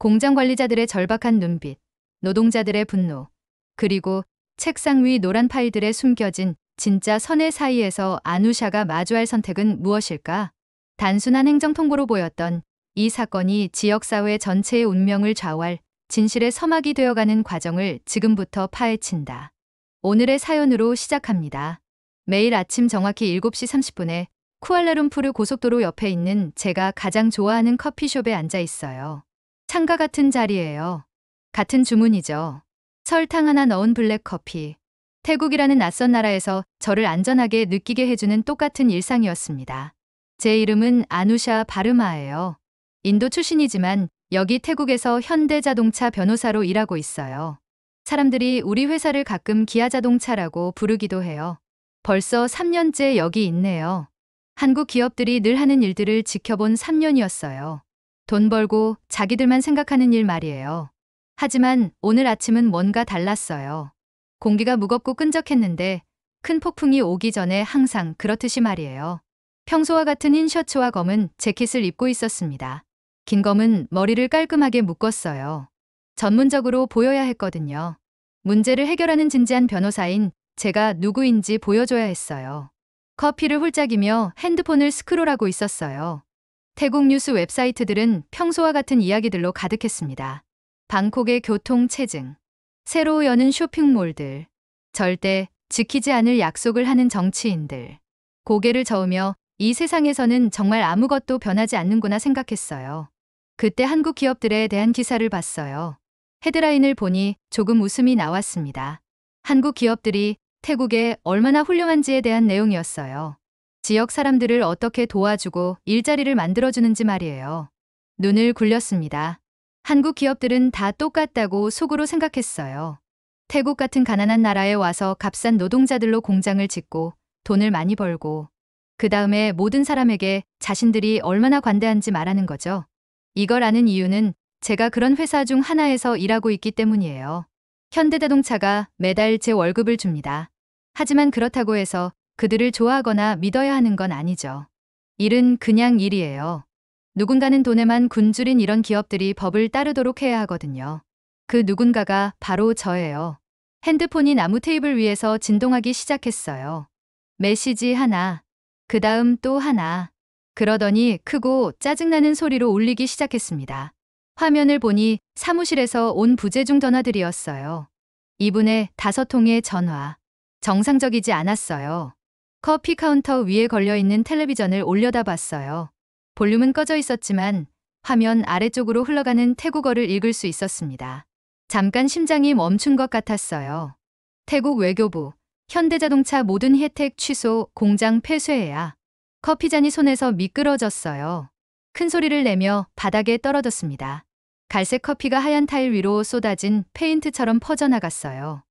공장 관리자들의 절박한 눈빛, 노동자들의 분노, 그리고 책상 위 노란 파일들에 숨겨진 진짜 선의 사이에서 아누샤가 마주할 선택은 무엇일까? 단순한 행정통보로 보였던 이 사건이 지역사회 전체의 운명을 좌우할 진실의 서막이 되어가는 과정을 지금부터 파헤친다. 오늘의 사연으로 시작합니다. 매일 아침 정확히 7시 30분에 쿠알라룸푸르 고속도로 옆에 있는 제가 가장 좋아하는 커피숍에 앉아 있어요. 창가 같은 자리예요. 같은 주문이죠. 설탕 하나 넣은 블랙커피. 태국이라는 낯선 나라에서 저를 안전하게 느끼게 해주는 똑같은 일상이었습니다. 제 이름은 아누샤 바르마예요. 인도 출신이지만 여기 태국에서 현대자동차 변호사로 일하고 있어요. 사람들이 우리 회사를 가끔 기아자동차라고 부르기도 해요. 벌써 3년째 여기 있네요. 한국 기업들이 늘 하는 일들을 지켜본 3년이었어요. 돈 벌고 자기들만 생각하는 일 말이에요. 하지만 오늘 아침은 뭔가 달랐어요. 공기가 무겁고 끈적했는데 큰 폭풍이 오기 전에 항상 그렇듯이 말이에요. 평소와 같은 흰 셔츠와 검은 재킷을 입고 있었습니다. 긴 검은 머리를 깔끔하게 묶었어요. 전문적으로 보여야 했거든요. 문제를 해결하는 진지한 변호사인 제가 누구인지 보여줘야 했어요. 커피를 홀짝이며 핸드폰을 스크롤하고 있었어요. 태국 뉴스 웹사이트들은 평소와 같은 이야기들로 가득했습니다. 방콕의 교통 체증, 새로 여는 쇼핑몰들, 절대 지키지 않을 약속을 하는 정치인들. 고개를 저으며 이 세상에서는 정말 아무것도 변하지 않는구나 생각했어요. 그때 한국 기업들에 대한 기사를 봤어요. 헤드라인을 보니 조금 웃음이 나왔습니다. 한국 기업들이 태국에 얼마나 훌륭한지에 대한 내용이었어요. 지역 사람들을 어떻게 도와주고 일자리를 만들어주는지 말이에요. 눈을 굴렸습니다. 한국 기업들은 다 똑같다고 속으로 생각했어요. 태국 같은 가난한 나라에 와서 값싼 노동자들로 공장을 짓고 돈을 많이 벌고 그 다음에 모든 사람에게 자신들이 얼마나 관대한지 말하는 거죠. 이걸 아는 이유는 제가 그런 회사 중 하나에서 일하고 있기 때문이에요. 현대자동차가 매달 제 월급을 줍니다. 하지만 그렇다고 해서 그들을 좋아하거나 믿어야 하는 건 아니죠. 일은 그냥 일이에요. 누군가는 돈에만 굶주린 이런 기업들이 법을 따르도록 해야 하거든요. 그 누군가가 바로 저예요. 핸드폰이 나무 테이블 위에서 진동하기 시작했어요. 메시지 하나, 그 다음 또 하나. 그러더니 크고 짜증나는 소리로 울리기 시작했습니다. 화면을 보니 사무실에서 온 부재중 전화들이었어요. 2분에 5통의 전화. 정상적이지 않았어요. 커피 카운터 위에 걸려있는 텔레비전을 올려다봤어요. 볼륨은 꺼져 있었지만 화면 아래쪽으로 흘러가는 태국어를 읽을 수 있었습니다. 잠깐 심장이 멈춘 것 같았어요. 태국 외교부, 현대자동차 모든 혜택 취소, 공장 폐쇄해야. 커피잔이 손에서 미끄러졌어요. 큰 소리를 내며 바닥에 떨어졌습니다. 갈색 커피가 하얀 타일 위로 쏟아진 페인트처럼 퍼져나갔어요.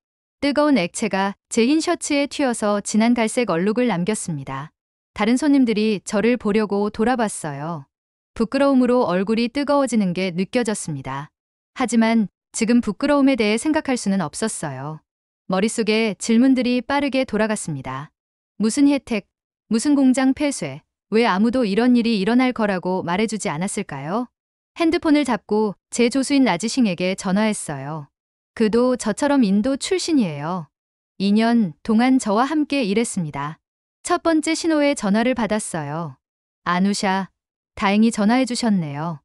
뜨거운 액체가 제 흰 셔츠에 튀어서 진한 갈색 얼룩을 남겼습니다. 다른 손님들이 저를 보려고 돌아봤어요. 부끄러움으로 얼굴이 뜨거워지는 게 느껴졌습니다. 하지만 지금 부끄러움에 대해 생각할 수는 없었어요. 머릿속에 질문들이 빠르게 돌아갔습니다. 무슨 혜택, 무슨 공장 폐쇄, 왜 아무도 이런 일이 일어날 거라고 말해주지 않았을까요? 핸드폰을 잡고 제 조수인 라지싱에게 전화했어요. 그도 저처럼 인도 출신이에요. 2년 동안 저와 함께 일했습니다. 첫 번째 신호에 전화를 받았어요. 아누샤, 다행히 전화해 주셨네요.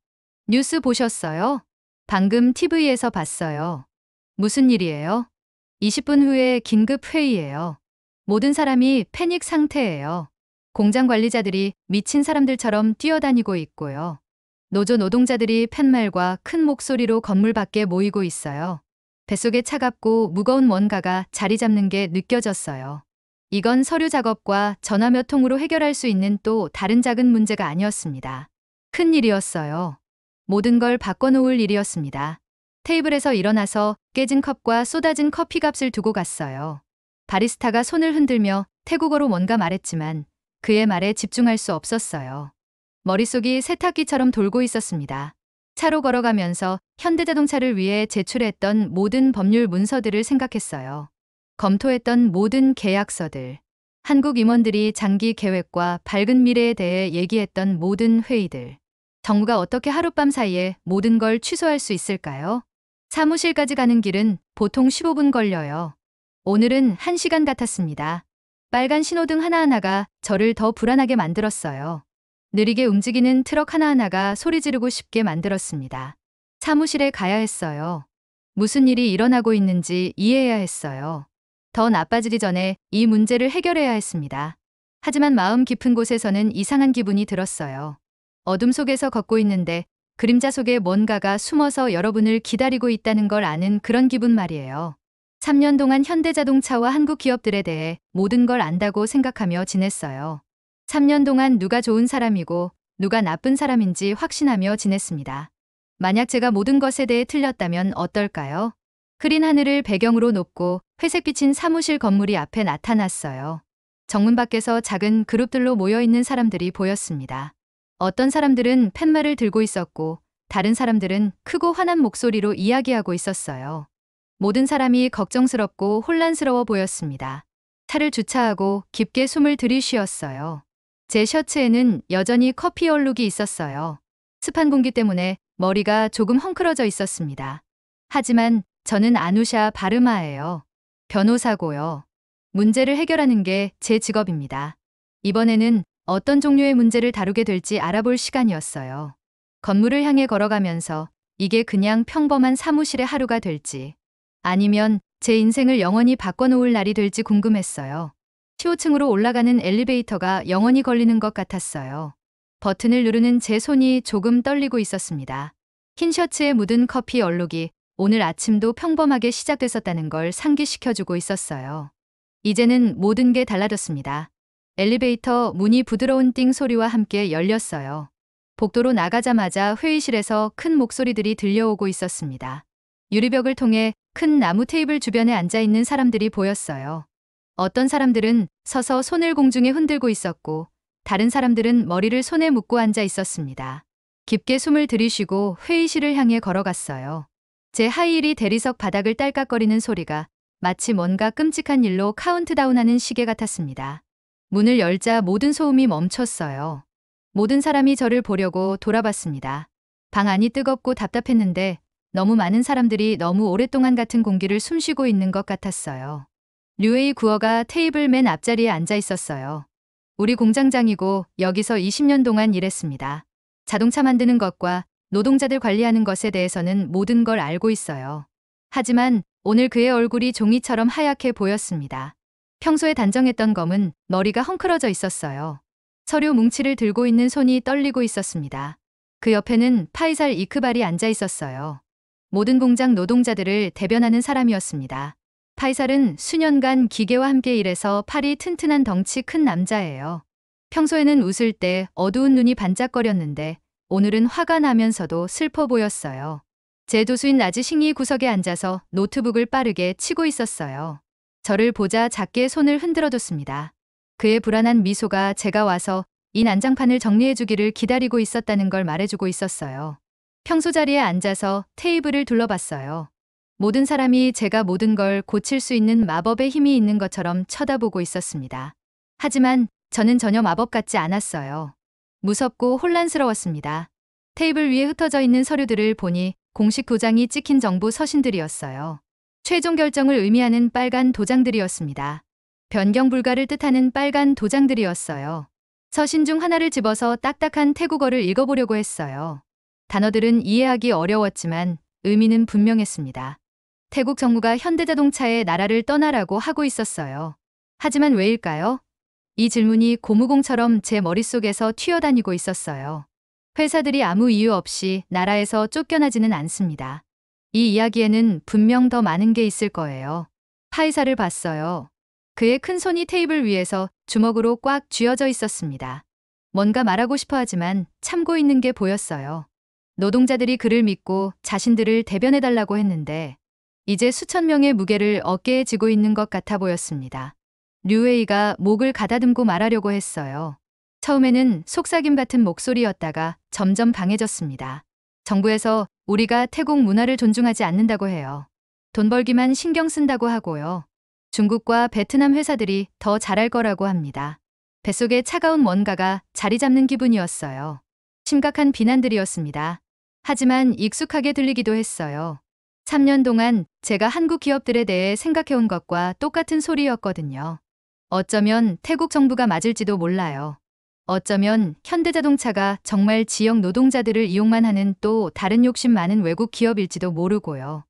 뉴스 보셨어요? 방금 TV에서 봤어요. 무슨 일이에요? 20분 후에 긴급 회의예요. 모든 사람이 패닉 상태예요. 공장 관리자들이 미친 사람들처럼 뛰어다니고 있고요. 노조 노동자들이 팻말과 큰 목소리로 건물 밖에 모이고 있어요. 뱃속에 차갑고 무거운 뭔가가 자리 잡는 게 느껴졌어요. 이건 서류 작업과 전화 몇 통으로 해결할 수 있는 또 다른 작은 문제가 아니었습니다. 큰 일이었어요. 모든 걸 바꿔놓을 일이었습니다. 테이블에서 일어나서 깨진 컵과 쏟아진 커피값을 두고 갔어요. 바리스타가 손을 흔들며 태국어로 뭔가 말했지만 그의 말에 집중할 수 없었어요. 머릿속이 세탁기처럼 돌고 있었습니다. 차로 걸어가면서 현대자동차를 위해 제출했던 모든 법률 문서들을 생각했어요. 검토했던 모든 계약서들, 한국 임원들이 장기 계획과 밝은 미래에 대해 얘기했던 모든 회의들. 정부가 어떻게 하룻밤 사이에 모든 걸 취소할 수 있을까요? 사무실까지 가는 길은 보통 15분 걸려요. 오늘은 1시간 같았습니다. 빨간 신호등 하나하나가 저를 더 불안하게 만들었어요. 느리게 움직이는 트럭 하나하나가 소리 지르고 싶게 만들었습니다. 사무실에 가야 했어요. 무슨 일이 일어나고 있는지 이해해야 했어요. 더 나빠지기 전에 이 문제를 해결해야 했습니다. 하지만 마음 깊은 곳에서는 이상한 기분이 들었어요. 어둠 속에서 걷고 있는데 그림자 속에 뭔가가 숨어서 여러분을 기다리고 있다는 걸 아는 그런 기분 말이에요. 3년 동안 현대자동차와 한국 기업들에 대해 모든 걸 안다고 생각하며 지냈어요. 3년 동안 누가 좋은 사람이고 누가 나쁜 사람인지 확신하며 지냈습니다. 만약 제가 모든 것에 대해 틀렸다면 어떨까요? 흐린 하늘을 배경으로 놓고 회색 비친 사무실 건물이 앞에 나타났어요. 정문 밖에서 작은 그룹들로 모여있는 사람들이 보였습니다. 어떤 사람들은 팻말을 들고 있었고 다른 사람들은 크고 환한 목소리로 이야기하고 있었어요. 모든 사람이 걱정스럽고 혼란스러워 보였습니다. 차를 주차하고 깊게 숨을 들이쉬었어요. 제 셔츠에는 여전히 커피 얼룩이 있었어요. 습한 공기 때문에 머리가 조금 헝클어져 있었습니다. 하지만 저는 아누샤 바르마예요. 변호사고요. 문제를 해결하는 게 제 직업입니다. 이번에는 어떤 종류의 문제를 다루게 될지 알아볼 시간이었어요. 건물을 향해 걸어가면서 이게 그냥 평범한 사무실의 하루가 될지 아니면 제 인생을 영원히 바꿔놓을 날이 될지 궁금했어요. 15층으로 올라가는 엘리베이터가 영원히 걸리는 것 같았어요. 버튼을 누르는 제 손이 조금 떨리고 있었습니다. 흰 셔츠에 묻은 커피 얼룩이 오늘 아침도 평범하게 시작됐었다는 걸 상기시켜주고 있었어요. 이제는 모든 게 달라졌습니다. 엘리베이터 문이 부드러운 띵 소리와 함께 열렸어요. 복도로 나가자마자 회의실에서 큰 목소리들이 들려오고 있었습니다. 유리벽을 통해 큰 나무 테이블 주변에 앉아있는 사람들이 보였어요. 어떤 사람들은 서서 손을 공중에 흔들고 있었고 다른 사람들은 머리를 손에 묶고 앉아 있었습니다. 깊게 숨을 들이쉬고 회의실을 향해 걸어갔어요. 제 하이힐이 대리석 바닥을 딸깍거리는 소리가 마치 뭔가 끔찍한 일로 카운트다운하는 시계 같았습니다. 문을 열자 모든 소음이 멈췄어요. 모든 사람이 저를 보려고 돌아봤습니다. 방 안이 뜨겁고 답답했는데 너무 많은 사람들이 너무 오랫동안 같은 공기를 숨쉬고 있는 것 같았어요. 류에이 구어가 테이블 맨 앞자리에 앉아 있었어요. 우리 공장장이고 여기서 20년 동안 일했습니다. 자동차 만드는 것과 노동자들 관리하는 것에 대해서는 모든 걸 알고 있어요. 하지만 오늘 그의 얼굴이 종이처럼 하얗게 보였습니다. 평소에 단정했던 검은 머리가 헝클어져 있었어요. 서류 뭉치를 들고 있는 손이 떨리고 있었습니다. 그 옆에는 파이살 이크발이 앉아 있었어요. 모든 공장 노동자들을 대변하는 사람이었습니다. 파이살은 수년간 기계와 함께 일해서 팔이 튼튼한 덩치 큰 남자예요. 평소에는 웃을 때 어두운 눈이 반짝거렸는데 오늘은 화가 나면서도 슬퍼 보였어요. 제 도수인 라지 싱이 구석에 앉아서 노트북을 빠르게 치고 있었어요. 저를 보자 작게 손을 흔들어줬습니다. 그의 불안한 미소가 제가 와서 이 난장판을 정리해주기를 기다리고 있었다는 걸 말해주고 있었어요. 평소 자리에 앉아서 테이블을 둘러봤어요. 모든 사람이 제가 모든 걸 고칠 수 있는 마법의 힘이 있는 것처럼 쳐다보고 있었습니다. 하지만 저는 전혀 마법 같지 않았어요. 무섭고 혼란스러웠습니다. 테이블 위에 흩어져 있는 서류들을 보니 공식 도장이 찍힌 정부 서신들이었어요. 최종 결정을 의미하는 빨간 도장들이었습니다. 변경 불가를 뜻하는 빨간 도장들이었어요. 서신 중 하나를 집어서 딱딱한 태국어를 읽어보려고 했어요. 단어들은 이해하기 어려웠지만 의미는 분명했습니다. 태국 정부가 현대자동차의 나라를 떠나라고 하고 있었어요. 하지만 왜일까요? 이 질문이 고무공처럼 제 머릿속에서 튀어다니고 있었어요. 회사들이 아무 이유 없이 나라에서 쫓겨나지는 않습니다. 이 이야기에는 분명 더 많은 게 있을 거예요. 파이사를 봤어요. 그의 큰 손이 테이블 위에서 주먹으로 꽉 쥐어져 있었습니다. 뭔가 말하고 싶어 하지만 참고 있는 게 보였어요. 노동자들이 그를 믿고 자신들을 대변해달라고 했는데 이제 수천 명의 무게를 어깨에 지고 있는 것 같아 보였습니다. 류웨이가 목을 가다듬고 말하려고 했어요. 처음에는 속삭임 같은 목소리였다가 점점 강해졌습니다. 정부에서 우리가 태국 문화를 존중하지 않는다고 해요. 돈 벌기만 신경 쓴다고 하고요. 중국과 베트남 회사들이 더 잘할 거라고 합니다. 뱃속에 차가운 뭔가가 자리 잡는 기분이었어요. 심각한 비난들이었습니다. 하지만 익숙하게 들리기도 했어요. 3년 동안 제가 한국 기업들에 대해 생각해온 것과 똑같은 소리였거든요. 어쩌면 태국 정부가 맞을지도 몰라요. 어쩌면 현대자동차가 정말 지역 노동자들을 이용만 하는 또 다른 욕심 많은 외국 기업일지도 모르고요.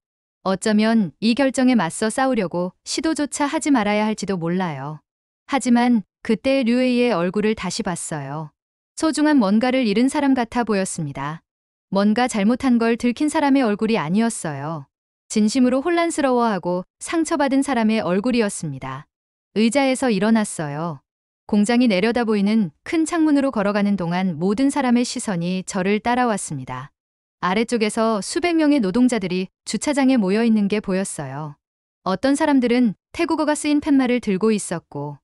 어쩌면 이 결정에 맞서 싸우려고 시도조차 하지 말아야 할지도 몰라요. 하지만 그때 류에이의 얼굴을 다시 봤어요. 소중한 뭔가를 잃은 사람 같아 보였습니다. 뭔가 잘못한 걸 들킨 사람의 얼굴이 아니었어요. 진심으로 혼란스러워하고 상처받은 사람의 얼굴이었습니다. 의자에서 일어났어요. 공장이 내려다 보이는 큰 창문으로 걸어가는 동안 모든 사람의 시선이 저를 따라왔습니다. 아래쪽에서 수백 명의 노동자들이 주차장에 모여 있는 게 보였어요. 어떤 사람들은 태국어가 쓰인 팻말을 들고 있었고,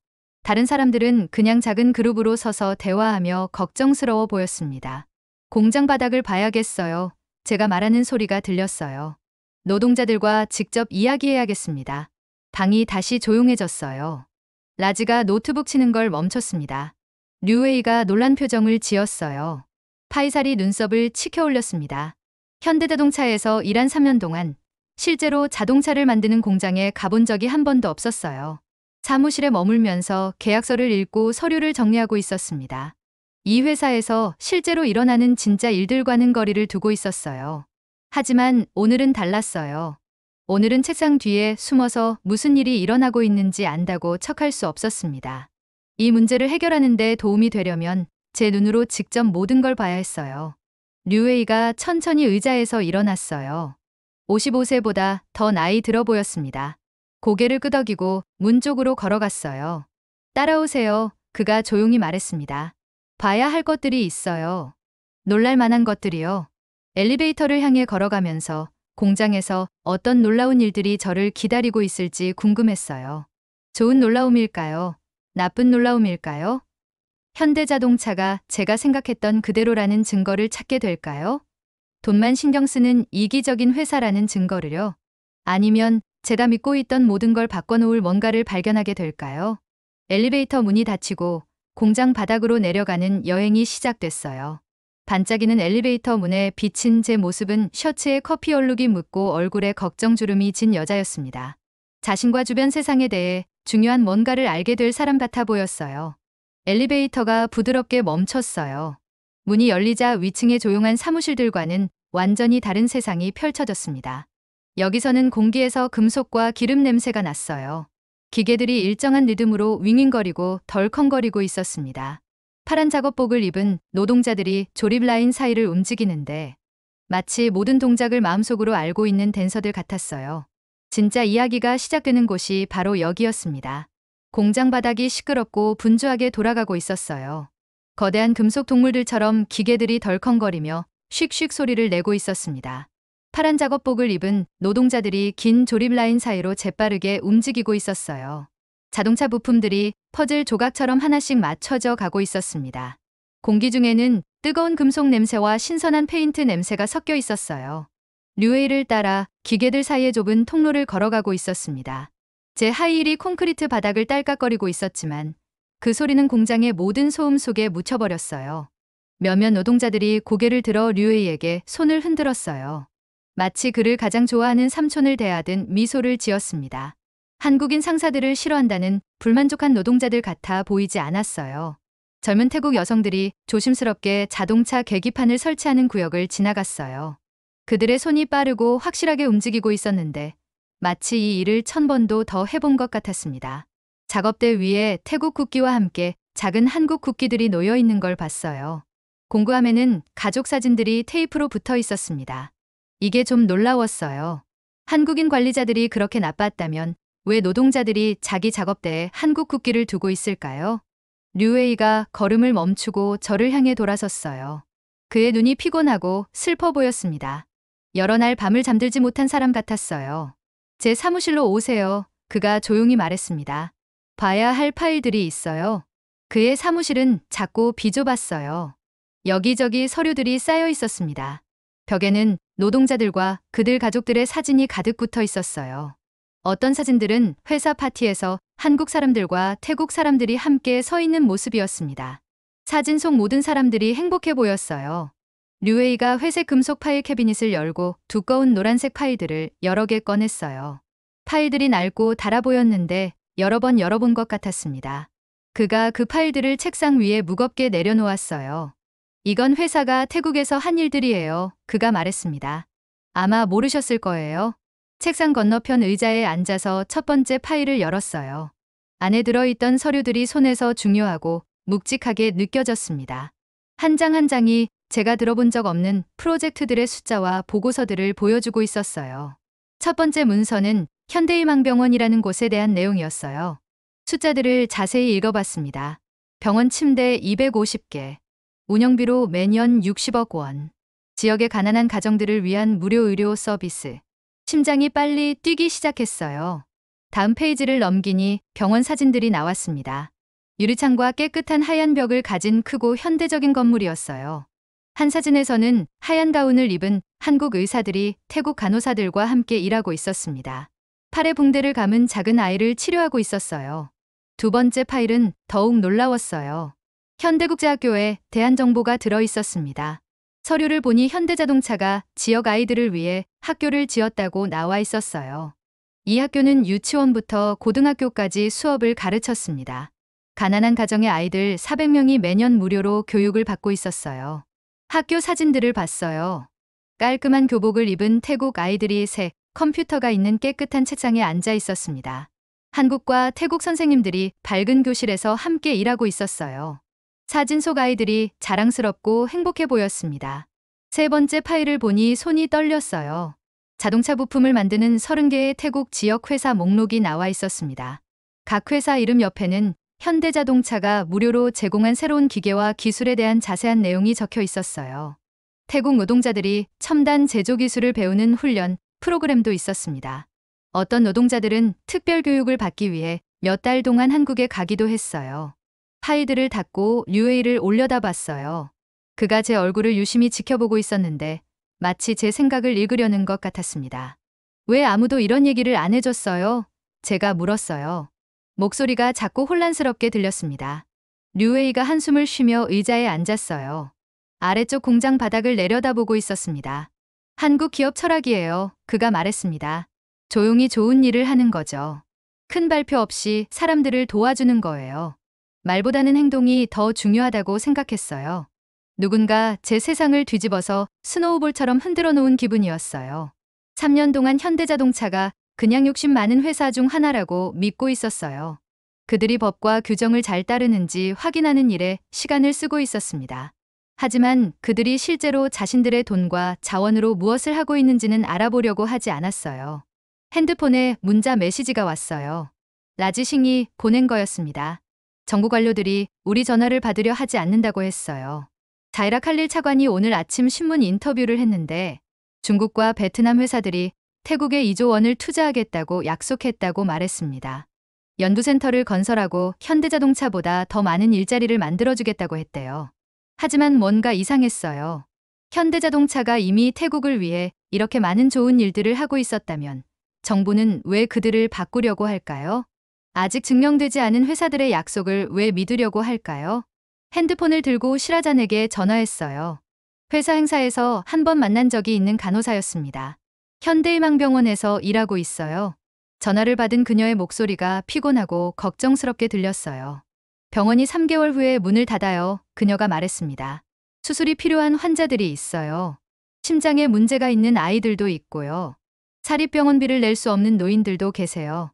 다른 사람들은 그냥 작은 그룹으로 서서 대화하며 걱정스러워 보였습니다. 공장 바닥을 봐야겠어요. 제가 말하는 소리가 들렸어요. 노동자들과 직접 이야기해야겠습니다. 방이 다시 조용해졌어요. 라즈가 노트북 치는 걸 멈췄습니다. 류웨이가 놀란 표정을 지었어요. 파이살이 눈썹을 치켜 올렸습니다. 현대자동차에서 일한 3년 동안 실제로 자동차를 만드는 공장에 가본 적이 한 번도 없었어요. 사무실에 머물면서 계약서를 읽고 서류를 정리하고 있었습니다. 이 회사에서 실제로 일어나는 진짜 일들과는 거리를 두고 있었어요. 하지만 오늘은 달랐어요. 오늘은 책상 뒤에 숨어서 무슨 일이 일어나고 있는지 안다고 척할 수 없었습니다. 이 문제를 해결하는 데 도움이 되려면 제 눈으로 직접 모든 걸 봐야 했어요. 류웨이가 천천히 의자에서 일어났어요. 55세보다 더 나이 들어 보였습니다. 고개를 끄덕이고 문 쪽으로 걸어갔어요. 따라오세요. 그가 조용히 말했습니다. 봐야 할 것들이 있어요. 놀랄 만한 것들이요. 엘리베이터를 향해 걸어가면서 공장에서 어떤 놀라운 일들이 저를 기다리고 있을지 궁금했어요. 좋은 놀라움일까요? 나쁜 놀라움일까요? 현대자동차가 제가 생각했던 그대로라는 증거를 찾게 될까요? 돈만 신경 쓰는 이기적인 회사라는 증거를요? 아니면 제가 믿고 있던 모든 걸 바꿔놓을 뭔가를 발견하게 될까요? 엘리베이터 문이 닫히고 공장 바닥으로 내려가는 여행이 시작됐어요. 반짝이는 엘리베이터 문에 비친 제 모습은 셔츠에 커피 얼룩이 묻고 얼굴에 걱정 주름이 진 여자였습니다. 자신과 주변 세상에 대해 중요한 뭔가를 알게 될 사람 같아 보였어요. 엘리베이터가 부드럽게 멈췄어요. 문이 열리자 위층의 조용한 사무실들과는 완전히 다른 세상이 펼쳐졌습니다. 여기서는 공기에서 금속과 기름 냄새가 났어요. 기계들이 일정한 리듬으로 윙윙거리고 덜컹거리고 있었습니다. 파란 작업복을 입은 노동자들이 조립 라인 사이를 움직이는데 마치 모든 동작을 마음속으로 알고 있는 댄서들 같았어요. 진짜 이야기가 시작되는 곳이 바로 여기였습니다. 공장 바닥이 시끄럽고 분주하게 돌아가고 있었어요. 거대한 금속 동물들처럼 기계들이 덜컹거리며 슉슉 소리를 내고 있었습니다. 파란 작업복을 입은 노동자들이 긴 조립 라인 사이로 재빠르게 움직이고 있었어요. 자동차 부품들이 퍼즐 조각처럼 하나씩 맞춰져 가고 있었습니다. 공기 중에는 뜨거운 금속 냄새와 신선한 페인트 냄새가 섞여 있었어요. 류웨이를 따라 기계들 사이의 좁은 통로를 걸어가고 있었습니다. 제 하이힐이 콘크리트 바닥을 딸깍거리고 있었지만 그 소리는 공장의 모든 소음 속에 묻혀버렸어요. 몇몇 노동자들이 고개를 들어 류웨이에게 손을 흔들었어요. 마치 그를 가장 좋아하는 삼촌을 대하듯 미소를 지었습니다. 한국인 상사들을 싫어한다는 불만족한 노동자들 같아 보이지 않았어요. 젊은 태국 여성들이 조심스럽게 자동차 계기판을 설치하는 구역을 지나갔어요. 그들의 손이 빠르고 확실하게 움직이고 있었는데 마치 이 일을 1000번도 더 해본 것 같았습니다. 작업대 위에 태국 국기와 함께 작은 한국 국기들이 놓여 있는 걸 봤어요. 공구함에는 가족 사진들이 테이프로 붙어 있었습니다. 이게 좀 놀라웠어요. 한국인 관리자들이 그렇게 나빴다면 왜 노동자들이 자기 작업대에 한국 국기를 두고 있을까요? 류웨이가 걸음을 멈추고 저를 향해 돌아섰어요. 그의 눈이 피곤하고 슬퍼 보였습니다. 여러 날 밤을 잠들지 못한 사람 같았어요. 제 사무실로 오세요. 그가 조용히 말했습니다. 봐야 할 파일들이 있어요. 그의 사무실은 작고 비좁았어요. 여기저기 서류들이 쌓여 있었습니다. 벽에는 노동자들과 그들 가족들의 사진이 가득 붙어 있었어요. 어떤 사진들은 회사 파티에서 한국 사람들과 태국 사람들이 함께 서 있는 모습이었습니다. 사진 속 모든 사람들이 행복해 보였어요. 류웨이가 회색 금속 파일 캐비닛을 열고 두꺼운 노란색 파일들을 여러 개 꺼냈어요. 파일들이 낡고 달아 보였는데 여러 번 열어본 것 같았습니다. 그가 그 파일들을 책상 위에 무겁게 내려놓았어요. 이건 회사가 태국에서 한 일들이에요. 그가 말했습니다. 아마 모르셨을 거예요. 책상 건너편 의자에 앉아서 첫 번째 파일을 열었어요. 안에 들어있던 서류들이 손에서 중요하고 묵직하게 느껴졌습니다. 한 장 한 장이 제가 들어본 적 없는 프로젝트들의 숫자와 보고서들을 보여주고 있었어요. 첫 번째 문서는 현대희망병원이라는 곳에 대한 내용이었어요. 숫자들을 자세히 읽어봤습니다. 병원 침대 250개, 운영비로 매년 60억 원, 지역의 가난한 가정들을 위한 무료 의료 서비스. 심장이 빨리 뛰기 시작했어요. 다음 페이지를 넘기니 병원 사진들이 나왔습니다. 유리창과 깨끗한 하얀 벽을 가진 크고 현대적인 건물이었어요. 한 사진에서는 하얀 가운을 입은 한국 의사들이 태국 간호사들과 함께 일하고 있었습니다. 팔에 붕대를 감은 작은 아이를 치료하고 있었어요. 두 번째 파일은 더욱 놀라웠어요. 현대국제학교에 대한 정보가 들어 있었습니다. 서류를 보니 현대자동차가 지역 아이들을 위해 학교를 지었다고 나와 있었어요. 이 학교는 유치원부터 고등학교까지 수업을 가르쳤습니다. 가난한 가정의 아이들 400명이 매년 무료로 교육을 받고 있었어요. 학교 사진들을 봤어요. 깔끔한 교복을 입은 태국 아이들이 새 컴퓨터가 있는 깨끗한 책상에 앉아 있었습니다. 한국과 태국 선생님들이 밝은 교실에서 함께 일하고 있었어요. 사진 속 아이들이 자랑스럽고 행복해 보였습니다. 세 번째 파일을 보니 손이 떨렸어요. 자동차 부품을 만드는 30개의 태국 지역 회사 목록이 나와 있었습니다. 각 회사 이름 옆에는 현대자동차가 무료로 제공한 새로운 기계와 기술에 대한 자세한 내용이 적혀 있었어요. 태국 노동자들이 첨단 제조 기술을 배우는 훈련 프로그램도 있었습니다. 어떤 노동자들은 특별 교육을 받기 위해 몇 달 동안 한국에 가기도 했어요. 파일들을 닫고 류웨이를 올려다봤어요. 그가 제 얼굴을 유심히 지켜보고 있었는데 마치 제 생각을 읽으려는 것 같았습니다. 왜 아무도 이런 얘기를 안 해줬어요? 제가 물었어요. 목소리가 작고 혼란스럽게 들렸습니다. 류웨이가 한숨을 쉬며 의자에 앉았어요. 아래쪽 공장 바닥을 내려다보고 있었습니다. 한국 기업 철학이에요. 그가 말했습니다. 조용히 좋은 일을 하는 거죠. 큰 발표 없이 사람들을 도와주는 거예요. 말보다는 행동이 더 중요하다고 생각했어요. 누군가 제 세상을 뒤집어서 스노우볼처럼 흔들어 놓은 기분이었어요. 3년 동안 현대자동차가 그냥 욕심 많은 회사 중 하나라고 믿고 있었어요. 그들이 법과 규정을 잘 따르는지 확인하는 일에 시간을 쓰고 있었습니다. 하지만 그들이 실제로 자신들의 돈과 자원으로 무엇을 하고 있는지는 알아보려고 하지 않았어요. 핸드폰에 문자 메시지가 왔어요. 라지싱이 보낸 거였습니다. 정부 관료들이 우리 전화를 받으려 하지 않는다고 했어요. 자이라 칼릴 차관이 오늘 아침 신문 인터뷰를 했는데 중국과 베트남 회사들이 태국에 2조 원을 투자하겠다고 약속했다고 말했습니다. 연구센터를 건설하고 현대자동차보다 더 많은 일자리를 만들어주겠다고 했대요. 하지만 뭔가 이상했어요. 현대자동차가 이미 태국을 위해 이렇게 많은 좋은 일들을 하고 있었다면 정부는 왜 그들을 바꾸려고 할까요? 아직 증명되지 않은 회사들의 약속을 왜 믿으려고 할까요? 핸드폰을 들고 시라잔에게 전화했어요. 회사 행사에서 한 번 만난 적이 있는 간호사였습니다. 현대희망병원에서 일하고 있어요. 전화를 받은 그녀의 목소리가 피곤하고 걱정스럽게 들렸어요. 병원이 3개월 후에 문을 닫아요. 그녀가 말했습니다. 수술이 필요한 환자들이 있어요. 심장에 문제가 있는 아이들도 있고요. 사립병원비를 낼 수 없는 노인들도 계세요.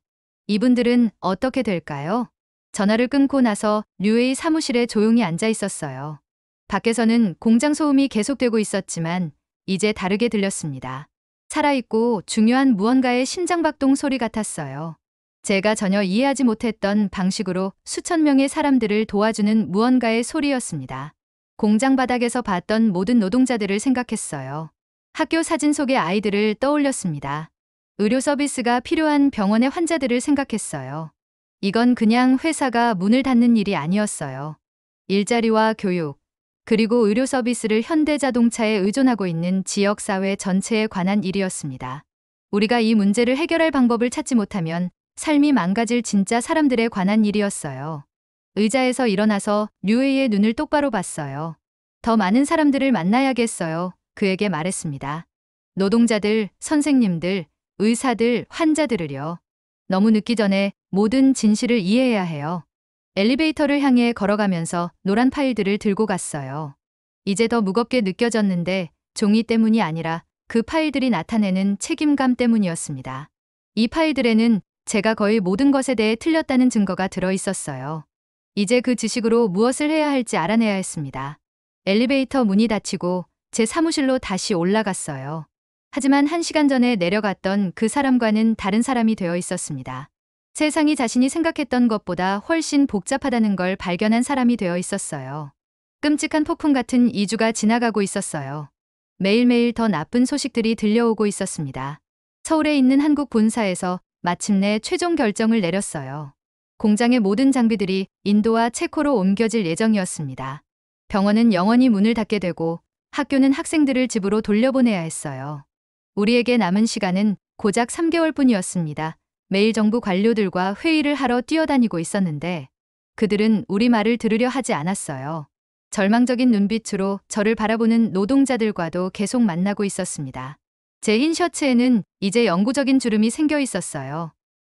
이분들은 어떻게 될까요? 전화를 끊고 나서 류웨이 사무실에 조용히 앉아 있었어요. 밖에서는 공장 소음이 계속되고 있었지만 이제 다르게 들렸습니다. 살아있고 중요한 무언가의 심장박동 소리 같았어요. 제가 전혀 이해하지 못했던 방식으로 수천 명의 사람들을 도와주는 무언가의 소리였습니다. 공장 바닥에서 봤던 모든 노동자들을 생각했어요. 학교 사진 속의 아이들을 떠올렸습니다. 의료 서비스가 필요한 병원의 환자들을 생각했어요. 이건 그냥 회사가 문을 닫는 일이 아니었어요. 일자리와 교육, 그리고 의료 서비스를 현대자동차에 의존하고 있는 지역사회 전체에 관한 일이었습니다. 우리가 이 문제를 해결할 방법을 찾지 못하면 삶이 망가질 진짜 사람들에 관한 일이었어요. 의자에서 일어나서 류에이의 눈을 똑바로 봤어요. 더 많은 사람들을 만나야겠어요. 그에게 말했습니다. 노동자들, 선생님들, 의사들, 환자들을요. 너무 늦기 전에 모든 진실을 이해해야 해요. 엘리베이터를 향해 걸어가면서 노란 파일들을 들고 갔어요. 이제 더 무겁게 느껴졌는데 종이 때문이 아니라 그 파일들이 나타내는 책임감 때문이었습니다. 이 파일들에는 제가 거의 모든 것에 대해 틀렸다는 증거가 들어 있었어요. 이제 그 지식으로 무엇을 해야 할지 알아내야 했습니다. 엘리베이터 문이 닫히고 제 사무실로 다시 올라갔어요. 하지만 1시간 전에 내려갔던 그 사람과는 다른 사람이 되어 있었습니다. 세상이 자신이 생각했던 것보다 훨씬 복잡하다는 걸 발견한 사람이 되어 있었어요. 끔찍한 폭풍 같은 2주가 지나가고 있었어요. 매일매일 더 나쁜 소식들이 들려오고 있었습니다. 서울에 있는 한국 본사에서 마침내 최종 결정을 내렸어요. 공장의 모든 장비들이 인도와 체코로 옮겨질 예정이었습니다. 병원은 영원히 문을 닫게 되고 학교는 학생들을 집으로 돌려보내야 했어요. 우리에게 남은 시간은 고작 3개월뿐이었습니다. 매일 정부 관료들과 회의를 하러 뛰어다니고 있었는데 그들은 우리 말을 들으려 하지 않았어요. 절망적인 눈빛으로 저를 바라보는 노동자들과도 계속 만나고 있었습니다. 제 흰 셔츠에는 이제 영구적인 주름이 생겨 있었어요.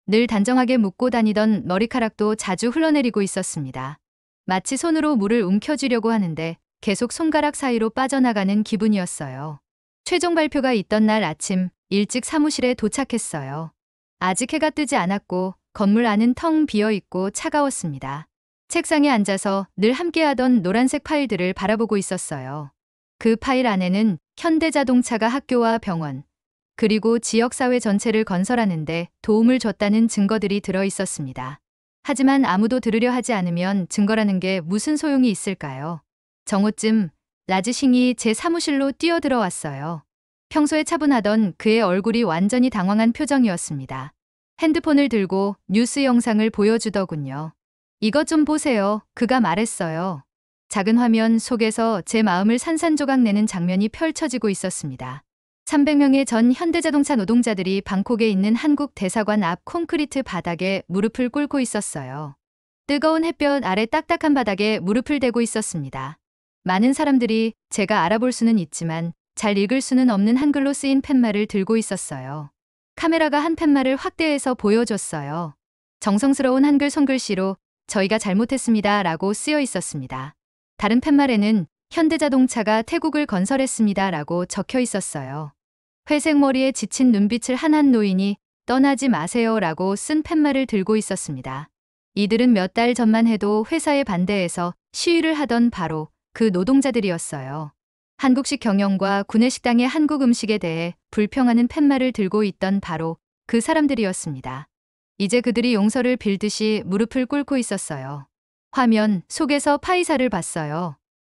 늘 단정하게 묶고 다니던 머리카락도 자주 흘러내리고 있었습니다. 마치 손으로 물을 움켜쥐려고 하는데 계속 손가락 사이로 빠져나가는 기분이었어요. 최종 발표가 있던 날 아침 일찍 사무실에 도착했어요. 아직 해가 뜨지 않았고 건물 안은 텅 비어 있고 차가웠습니다. 책상에 앉아서 늘 함께하던 노란색 파일들을 바라보고 있었어요. 그 파일 안에는 현대자동차가 학교와 병원, 그리고 지역사회 전체를 건설하는데 도움을 줬다는 증거들이 들어 있었습니다. 하지만 아무도 들으려 하지 않으면 증거라는 게 무슨 소용이 있을까요? 정오쯤 라지싱이 제 사무실로 뛰어들어왔어요. 평소에 차분하던 그의 얼굴이 완전히 당황한 표정이었습니다. 핸드폰을 들고 뉴스 영상을 보여주더군요. 이것 좀 보세요. 그가 말했어요. 작은 화면 속에서 제 마음을 산산조각 내는 장면이 펼쳐지고 있었습니다. 300명의 전 현대자동차 노동자들이 방콕에 있는 한국 대사관 앞 콘크리트 바닥에 무릎을 꿇고 있었어요. 뜨거운 햇볕 아래 딱딱한 바닥에 무릎을 대고 있었습니다. 많은 사람들이 제가 알아볼 수는 있지만 잘 읽을 수는 없는 한글로 쓰인 팻말을 들고 있었어요. 카메라가 한 팻말을 확대해서 보여줬어요. 정성스러운 한글 손글씨로 저희가 잘못했습니다 라고 쓰여 있었습니다. 다른 팻말에는 현대자동차가 태국을 건설했습니다 라고 적혀 있었어요. 회색 머리에 지친 눈빛을 한 한 노인이 떠나지 마세요 라고 쓴 팻말을 들고 있었습니다. 이들은 몇 달 전만 해도 회사에 반대해서 시위를 하던 바로 그 노동자들이었어요. 한국식 경영과 구내식당의 한국 음식에 대해 불평하는 팻말을 들고 있던 바로 그 사람들이었습니다. 이제 그들이 용서를 빌듯이 무릎을 꿇고 있었어요. 화면 속에서 파이사를 봤어요.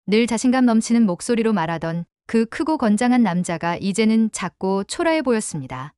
늘 자신감 넘치는 목소리로 말하던 그 크고 건장한 남자가 이제는 작고 초라해 보였습니다.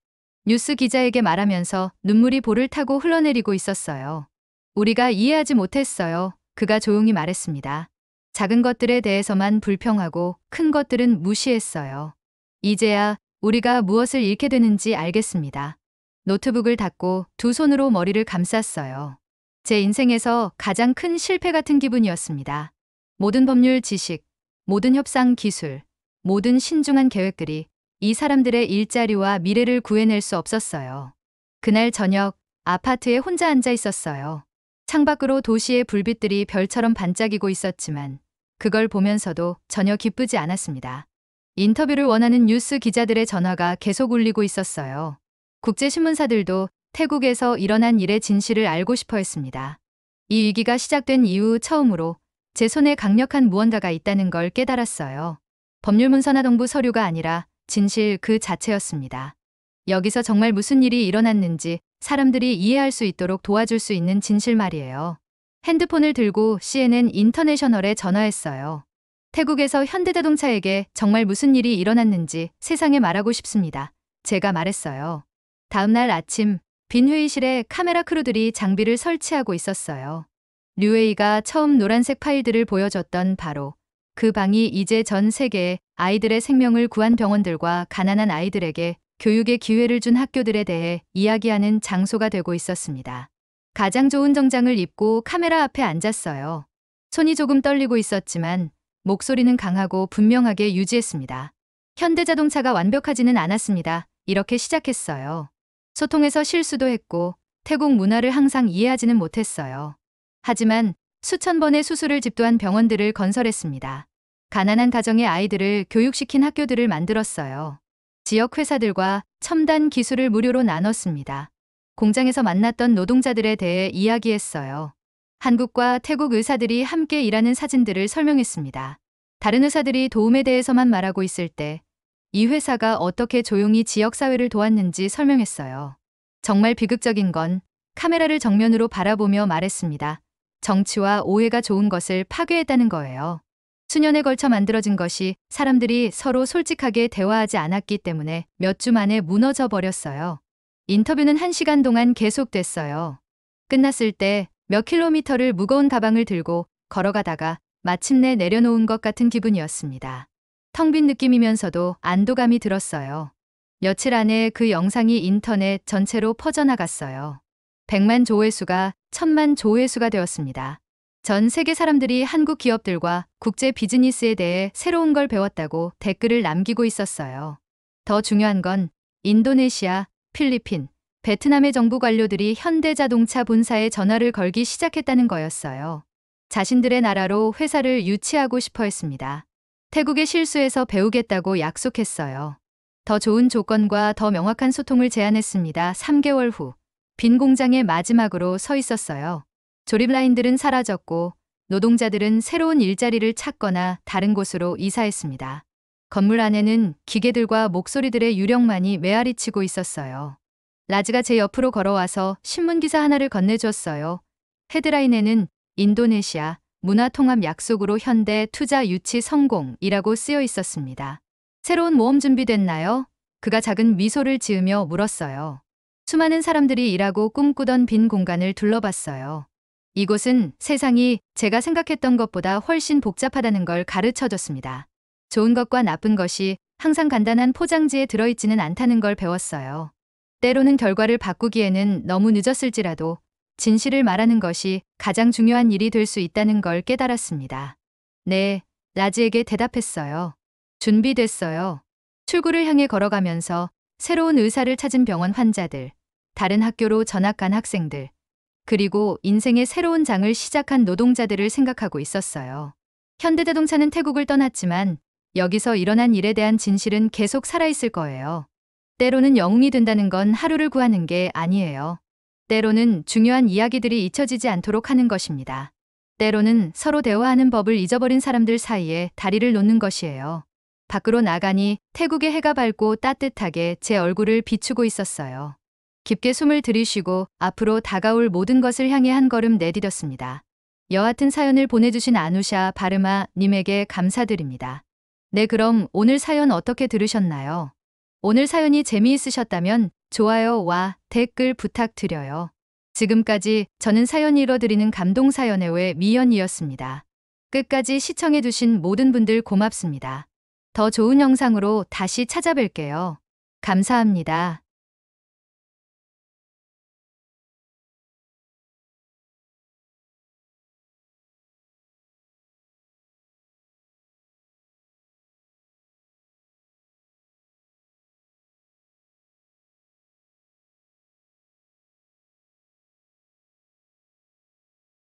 뉴스 기자에게 말하면서 눈물이 볼을 타고 흘러내리고 있었어요. 우리가 이해하지 못했어요. 그가 조용히 말했습니다. 작은 것들에 대해서만 불평하고 큰 것들은 무시했어요. 이제야 우리가 무엇을 잃게 되는지 알겠습니다. 노트북을 닫고 두 손으로 머리를 감쌌어요. 제 인생에서 가장 큰 실패 같은 기분이었습니다. 모든 법률 지식, 모든 협상 기술, 모든 신중한 계획들이 이 사람들의 일자리와 미래를 구해낼 수 없었어요. 그날 저녁 아파트에 혼자 앉아 있었어요. 창밖으로 도시의 불빛들이 별처럼 반짝이고 있었지만 그걸 보면서도 전혀 기쁘지 않았습니다. 인터뷰를 원하는 뉴스 기자들의 전화가 계속 울리고 있었어요. 국제신문사들도 태국에서 일어난 일의 진실을 알고 싶어 했습니다. 이 위기가 시작된 이후 처음으로 제 손에 강력한 무언가가 있다는 걸 깨달았어요. 법률문서나 동부 서류가 아니라 진실 그 자체였습니다. 여기서 정말 무슨 일이 일어났는지 사람들이 이해할 수 있도록 도와줄 수 있는 진실 말이에요. 핸드폰을 들고 CNN 인터내셔널에 전화했어요. 태국에서 현대자동차에게 정말 무슨 일이 일어났는지 세상에 말하고 싶습니다. 제가 말했어요. 다음 날 아침 빈 회의실에 카메라 크루들이 장비를 설치하고 있었어요. 류에이가 처음 노란색 파일들을 보여줬던 바로 그 방이 이제 전 세계의 아이들의 생명을 구한 병원들과 가난한 아이들에게 교육의 기회를 준 학교들에 대해 이야기하는 장소가 되고 있었습니다. 가장 좋은 정장을 입고 카메라 앞에 앉았어요. 손이 조금 떨리고 있었지만 목소리는 강하고 분명하게 유지했습니다. 현대자동차가 완벽하지는 않았습니다. 이렇게 시작했어요. 소통에서 실수도 했고 태국 문화를 항상 이해하지는 못했어요. 하지만 수천 번의 수술을 집도한 병원들을 건설했습니다. 가난한 가정의 아이들을 교육시킨 학교들을 만들었어요. 지역 회사들과 첨단 기술을 무료로 나눴습니다. 공장에서 만났던 노동자들에 대해 이야기했어요. 한국과 태국 의사들이 함께 일하는 사진들을 설명했습니다. 다른 의사들이 도움에 대해서만 말하고 있을 때 이 회사가 어떻게 조용히 지역사회를 도왔는지 설명했어요. 정말 비극적인 건 카메라를 정면으로 바라보며 말했습니다. 정치와 오해가 좋은 것을 파괴했다는 거예요. 수년에 걸쳐 만들어진 것이 사람들이 서로 솔직하게 대화하지 않았기 때문에 몇 주 만에 무너져 버렸어요. 인터뷰는 1시간 동안 계속됐어요. 끝났을 때 몇 킬로미터를 무거운 가방을 들고 걸어가다가 마침내 내려놓은 것 같은 기분이었습니다. 텅 빈 느낌이면서도 안도감이 들었어요. 며칠 안에 그 영상이 인터넷 전체로 퍼져나갔어요. 100만 조회수가 1000만 조회수가 되었습니다. 전 세계 사람들이 한국 기업들과 국제 비즈니스에 대해 새로운 걸 배웠다고 댓글을 남기고 있었어요. 더 중요한 건 인도네시아, 필리핀, 베트남의 정부 관료들이 현대자동차 본사에 전화를 걸기 시작했다는 거였어요. 자신들의 나라로 회사를 유치하고 싶어 했습니다. 태국의 실수에서 배우겠다고 약속했어요. 더 좋은 조건과 더 명확한 소통을 제안했습니다. 3개월 후, 빈 공장의 마지막으로 서 있었어요. 조립 라인들은 사라졌고 노동자들은 새로운 일자리를 찾거나 다른 곳으로 이사했습니다. 건물 안에는 기계들과 목소리들의 유령만이 메아리치고 있었어요. 라즈가 제 옆으로 걸어와서 신문기사 하나를 건네줬어요. 헤드라인에는 인도네시아 문화통합 약속으로 현대 투자 유치 성공이라고 쓰여 있었습니다. 새로운 모험 준비됐나요? 그가 작은 미소를 지으며 물었어요. 수많은 사람들이 일하고 꿈꾸던 빈 공간을 둘러봤어요. 이곳은 세상이 제가 생각했던 것보다 훨씬 복잡하다는 걸 가르쳐줬습니다. 좋은 것과 나쁜 것이 항상 간단한 포장지에 들어있지는 않다는 걸 배웠어요. 때로는 결과를 바꾸기에는 너무 늦었을지라도 진실을 말하는 것이 가장 중요한 일이 될 수 있다는 걸 깨달았습니다. 네, 라즈에게 대답했어요. 준비됐어요. 출구를 향해 걸어가면서 새로운 의사를 찾은 병원 환자들, 다른 학교로 전학 간 학생들, 그리고 인생의 새로운 장을 시작한 노동자들을 생각하고 있었어요. 현대자동차는 태국을 떠났지만 여기서 일어난 일에 대한 진실은 계속 살아있을 거예요. 때로는 영웅이 된다는 건 하루를 구하는 게 아니에요. 때로는 중요한 이야기들이 잊혀지지 않도록 하는 것입니다. 때로는 서로 대화하는 법을 잊어버린 사람들 사이에 다리를 놓는 것이에요. 밖으로 나가니 태국의 해가 밝고 따뜻하게 제 얼굴을 비추고 있었어요. 깊게 숨을 들이쉬고 앞으로 다가올 모든 것을 향해 한 걸음 내디뎠습니다. 여하튼 사연을 보내주신 아누샤 바르마 님에게 감사드립니다. 네, 그럼 오늘 사연 어떻게 들으셨나요? 오늘 사연이 재미있으셨다면 좋아요와 댓글 부탁드려요. 지금까지 저는 사연 읽어드리는 감동사연의 외 미연이었습니다. 끝까지 시청해주신 모든 분들 고맙습니다. 더 좋은 영상으로 다시 찾아뵐게요. 감사합니다.